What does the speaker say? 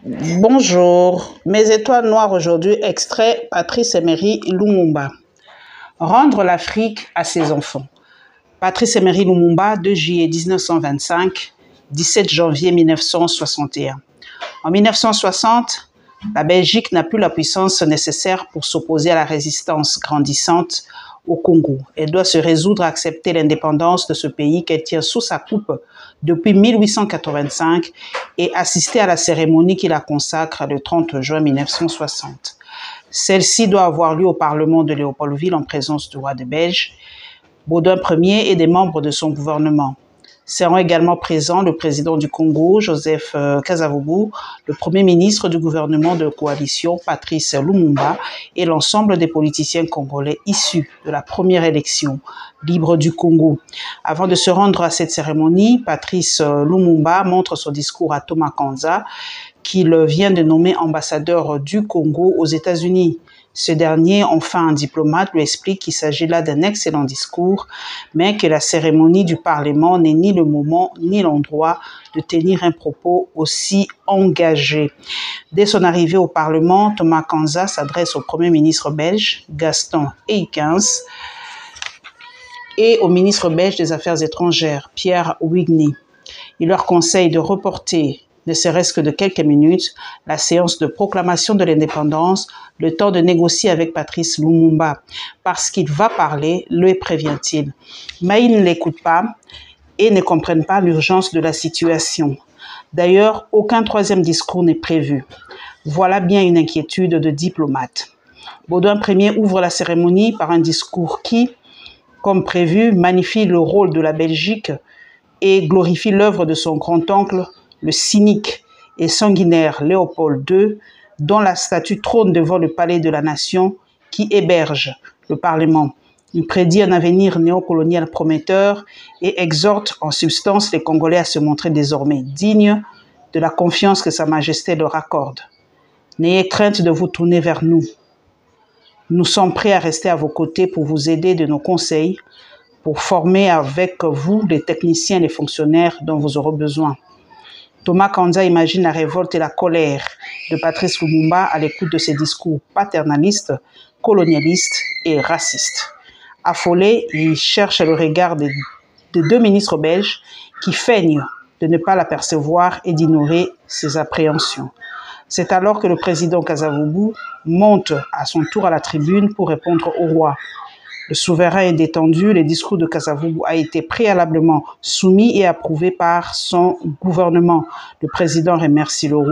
Bonjour, mes étoiles noires aujourd'hui, extrait Patrice Emery Lumumba. Rendre l'Afrique à ses enfants. Patrice Emery Lumumba, 2 juillet 1925, 17 janvier 1961. En 1960, la Belgique n'a plus la puissance nécessaire pour s'opposer à la résistance grandissante au Congo. Elle doit se résoudre à accepter l'indépendance de ce pays qu'elle tient sous sa coupe depuis 1885 et assister à la cérémonie qui la consacre le 30 juin 1960. Celle-ci doit avoir lieu au Parlement de Léopoldville en présence du roi de Belge, Baudouin Ier et des membres de son gouvernement. Seront également présents le président du Congo, Joseph Kasavubu, le premier ministre du gouvernement de coalition, Patrice Lumumba, et l'ensemble des politiciens congolais issus de la première élection libre du Congo. Avant de se rendre à cette cérémonie, Patrice Lumumba montre son discours à Thomas Kanza, qu'il vient de nommer ambassadeur du Congo aux États-Unis. Ce dernier, enfin un diplomate, lui explique qu'il s'agit là d'un excellent discours, mais que la cérémonie du Parlement n'est ni le moment ni l'endroit de tenir un propos aussi engagé. Dès son arrivée au Parlement, Thomas Kanza s'adresse au Premier ministre belge, Gaston Eykens, et au ministre belge des Affaires étrangères, Pierre Wigny. Il leur conseille de reporter ne serait-ce que de quelques minutes, la séance de proclamation de l'indépendance, le temps de négocier avec Patrice Lumumba, parce qu'il va parler, le prévient-il. Mais ils ne l'écoutent pas et ne comprennent pas l'urgence de la situation. D'ailleurs, aucun troisième discours n'est prévu. Voilà bien une inquiétude de diplomate. Baudouin Ier ouvre la cérémonie par un discours qui, comme prévu, magnifie le rôle de la Belgique et glorifie l'œuvre de son grand-oncle, le cynique et sanguinaire Léopold II, dont la statue trône devant le palais de la nation qui héberge le Parlement. Il prédit un avenir néocolonial prometteur et exhorte en substance les Congolais à se montrer désormais dignes de la confiance que Sa Majesté leur accorde. N'ayez crainte de vous tourner vers nous. Nous sommes prêts à rester à vos côtés pour vous aider de nos conseils, pour former avec vous les techniciens et les fonctionnaires dont vous aurez besoin. Thomas Kanza imagine la révolte et la colère de Patrice Lumumba à l'écoute de ses discours paternalistes, colonialistes et racistes. Affolé, il cherche le regard de deux ministres belges qui feignent de ne pas l'apercevoir et d'ignorer ses appréhensions. C'est alors que le président Kasavubu monte à son tour à la tribune pour répondre au roi. Le souverain est détendu, le discours de Kasavubu a été préalablement soumis et approuvé par son gouvernement. Le président remercie le roi.